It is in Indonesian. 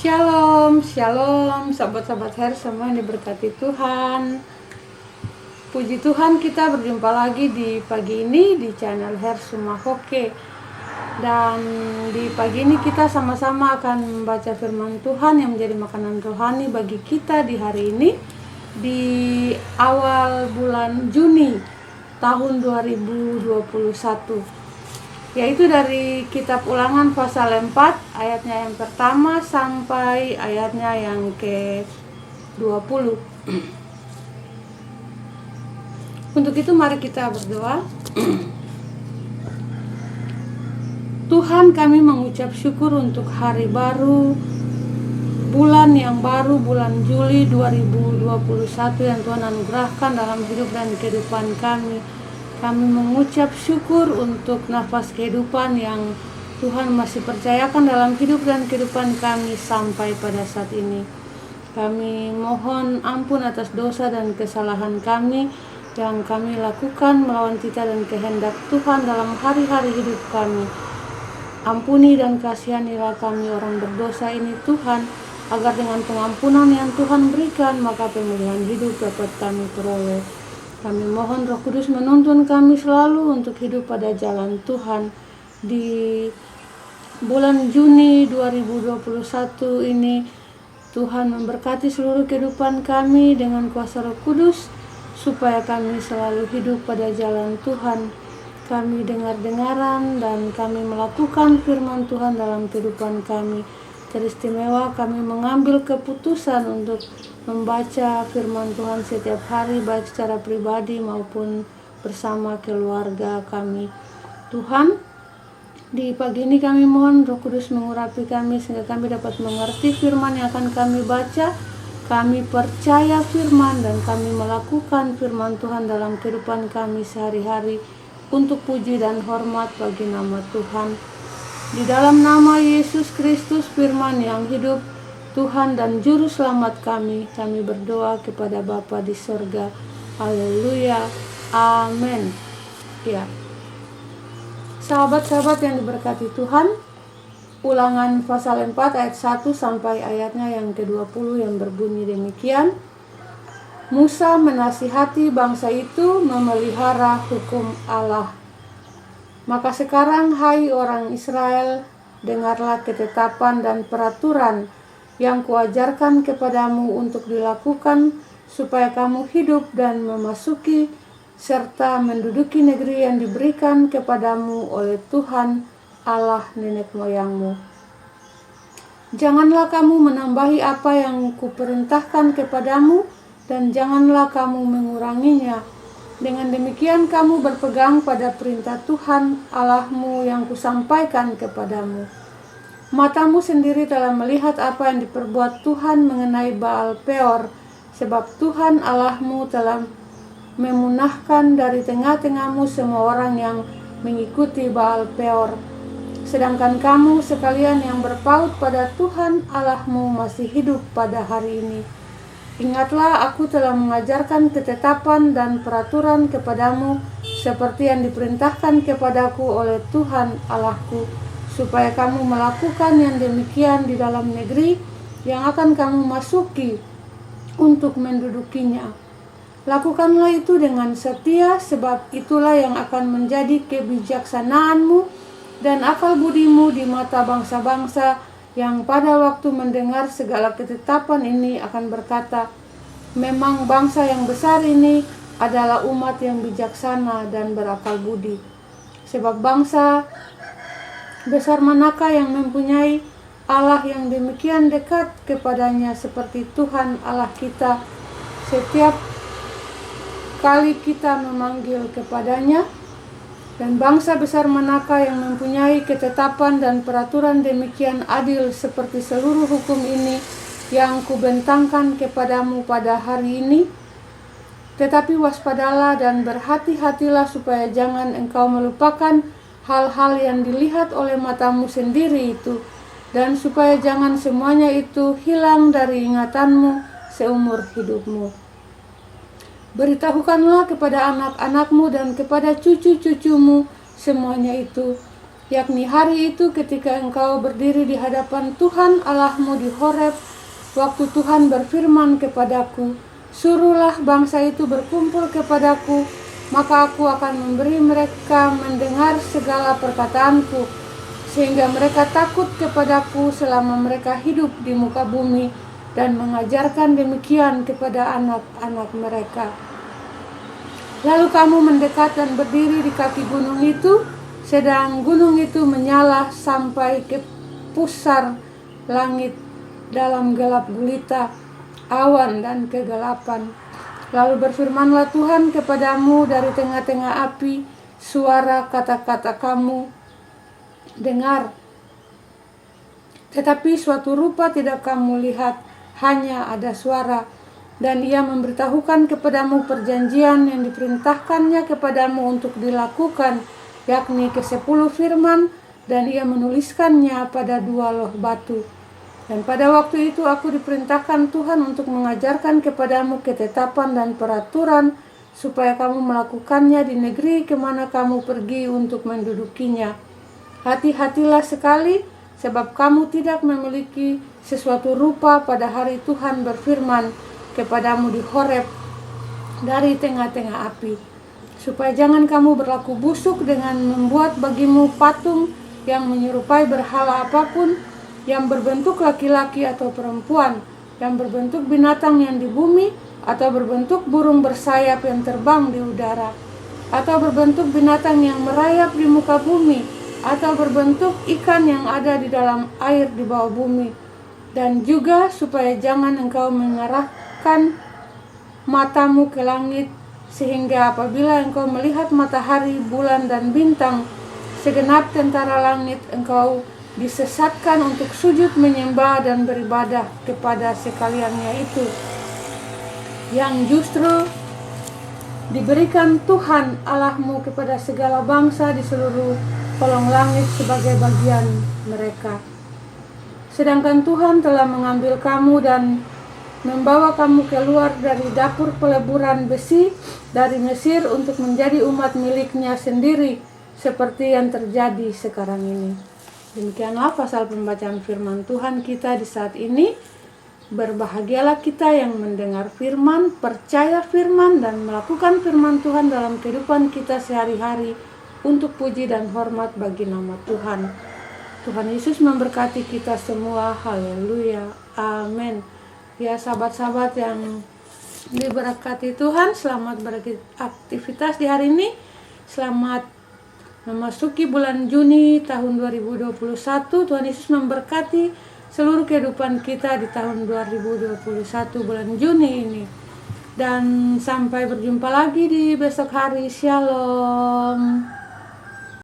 Shalom, shalom, sahabat-sahabat Her semua yang diberkati Tuhan. Puji Tuhan, kita berjumpa lagi di pagi ini di channel Her Semua Hoke. Dan di pagi ini kita sama-sama akan membaca firman Tuhan yang menjadi makanan rohani bagi kita di hari ini, di awal bulan Juni tahun 2021, yaitu dari kitab Ulangan pasal 4 ayatnya yang pertama sampai ayatnya yang ke-20. Untuk itu mari kita berdoa. Tuhan, kami mengucap syukur untuk hari baru, bulan yang baru, bulan Juli 2021 yang Tuhan anugerahkan dalam hidup dan kehidupan kami. Kami mengucap syukur untuk nafas kehidupan yang Tuhan masih percayakan dalam hidup dan kehidupan kami sampai pada saat ini. Kami mohon ampun atas dosa dan kesalahan kami yang kami lakukan melawan cita dan kehendak Tuhan dalam hari-hari hidup kami. Ampuni dan kasihanilah kami orang berdosa ini Tuhan, agar dengan pengampunan yang Tuhan berikan maka pemulihan hidup dapat kami peroleh. Kami mohon Roh Kudus menuntun kami selalu untuk hidup pada jalan Tuhan. Di bulan Juni 2021 ini, Tuhan memberkati seluruh kehidupan kami dengan kuasa Roh Kudus, supaya kami selalu hidup pada jalan Tuhan. Kami dengar-dengaran dan kami melakukan firman Tuhan dalam kehidupan kami. Teristimewa kami mengambil keputusan untuk membaca firman Tuhan setiap hari, baik secara pribadi maupun bersama keluarga kami. Tuhan, di pagi ini kami mohon Roh Kudus mengurapi kami sehingga kami dapat mengerti firman yang akan kami baca. Kami percaya firman dan kami melakukan firman Tuhan dalam kehidupan kami sehari-hari untuk puji dan hormat bagi nama Tuhan. Di dalam nama Yesus Kristus, firman yang hidup, Tuhan dan Juru Selamat kami berdoa kepada Bapa di sorga. Haleluya, amin. Ya, sahabat-sahabat yang diberkati Tuhan, Ulangan pasal 4 ayat 1 sampai ayatnya yang ke-20 yang berbunyi demikian. Musa menasihati bangsa itu memelihara hukum Allah. Maka sekarang, hai orang Israel, dengarlah ketetapan dan peraturan yang kuajarkan kepadamu untuk dilakukan, supaya kamu hidup dan memasuki serta menduduki negeri yang diberikan kepadamu oleh Tuhan Allah nenek moyangmu. Janganlah kamu menambahi apa yang kuperintahkan kepadamu, dan janganlah kamu menguranginya. Dengan demikian kamu berpegang pada perintah Tuhan Allahmu yang kusampaikan kepadamu. Matamu sendiri telah melihat apa yang diperbuat Tuhan mengenai Baal Peor, sebab Tuhan Allahmu telah memunahkan dari tengah-tengahmu semua orang yang mengikuti Baal Peor. Sedangkan kamu sekalian yang berpaut pada Tuhan Allahmu masih hidup pada hari ini. Ingatlah, aku telah mengajarkan ketetapan dan peraturan kepadamu seperti yang diperintahkan kepadaku oleh Tuhan Allahku, supaya kamu melakukan yang demikian di dalam negeri yang akan kamu masuki untuk mendudukinya. Lakukanlah itu dengan setia, sebab itulah yang akan menjadi kebijaksanaanmu dan akal budimu di mata bangsa-bangsa yang pada waktu mendengar segala ketetapan ini akan berkata, memang bangsa yang besar ini adalah umat yang bijaksana dan berakal budi. Sebab bangsa besar manakah yang mempunyai Allah yang demikian dekat kepadanya seperti Tuhan Allah kita setiap kali kita memanggil kepadanya? Dan bangsa besar manakah yang mempunyai ketetapan dan peraturan demikian adil seperti seluruh hukum ini yang kubentangkan kepadamu pada hari ini? Tetapi waspadalah dan berhati-hatilah supaya jangan engkau melupakan hal-hal yang dilihat oleh matamu sendiri itu, dan supaya jangan semuanya itu hilang dari ingatanmu seumur hidupmu. Beritahukanlah kepada anak-anakmu dan kepada cucu-cucumu semuanya itu, yakni hari itu ketika engkau berdiri di hadapan Tuhan Allahmu di Horeb, waktu Tuhan berfirman kepadaku, suruhlah bangsa itu berkumpul kepadaku, maka aku akan memberi mereka mendengar segala perkataanku, sehingga mereka takut kepadaku selama mereka hidup di muka bumi, dan mengajarkan demikian kepada anak-anak mereka. Lalu kamu mendekat dan berdiri di kaki gunung itu, sedang gunung itu menyala sampai ke pusar langit dalam gelap gulita, awan dan kegelapan. Lalu berfirmanlah Tuhan kepadamu dari tengah-tengah api, suara kata-kata kamu dengar, tetapi suatu rupa tidak kamu lihat, hanya ada suara. Dan ia memberitahukan kepadamu perjanjian yang diperintahkannya kepadamu untuk dilakukan, yakni ke-10 firman, dan ia menuliskannya pada 2 loh batu. Dan pada waktu itu aku diperintahkan Tuhan untuk mengajarkan kepadamu ketetapan dan peraturan, supaya kamu melakukannya di negeri kemana kamu pergi untuk mendudukinya. Hati-hatilah sekali, sebab kamu tidak memiliki sesuatu rupa pada hari Tuhan berfirman kepadamu di Horeb dari tengah-tengah api, supaya jangan kamu berlaku busuk dengan membuat bagimu patung yang menyerupai berhala apapun, yang berbentuk laki-laki atau perempuan, yang berbentuk binatang yang di bumi, atau berbentuk burung bersayap yang terbang di udara, atau berbentuk binatang yang merayap di muka bumi, atau berbentuk ikan yang ada di dalam air di bawah bumi. Dan juga supaya jangan engkau mengarahkan matamu ke langit, sehingga apabila engkau melihat matahari, bulan, dan bintang, segenap tentara langit, engkau disesatkan untuk sujud menyembah dan beribadah kepada sekaliannya itu, yang justru diberikan Tuhan Allahmu kepada segala bangsa di seluruh kolong langit sebagai bagian mereka. Sedangkan Tuhan telah mengambil kamu dan membawa kamu keluar dari dapur peleburan besi dari Mesir untuk menjadi umat miliknya sendiri, seperti yang terjadi sekarang ini. Demikianlah pasal pembacaan firman Tuhan kita di saat ini. Berbahagialah kita yang mendengar firman, percaya firman, dan melakukan firman Tuhan dalam kehidupan kita sehari-hari untuk puji dan hormat bagi nama Tuhan. Tuhan Yesus memberkati kita semua. Haleluya. Amin. Ya, sahabat-sahabat yang diberkati Tuhan, selamat beraktivitas di hari ini. Selamat memasuki bulan Juni tahun 2021. Tuhan Yesus memberkati seluruh kehidupan kita di tahun 2021 bulan Juni ini. Dan sampai berjumpa lagi di besok hari. Shalom.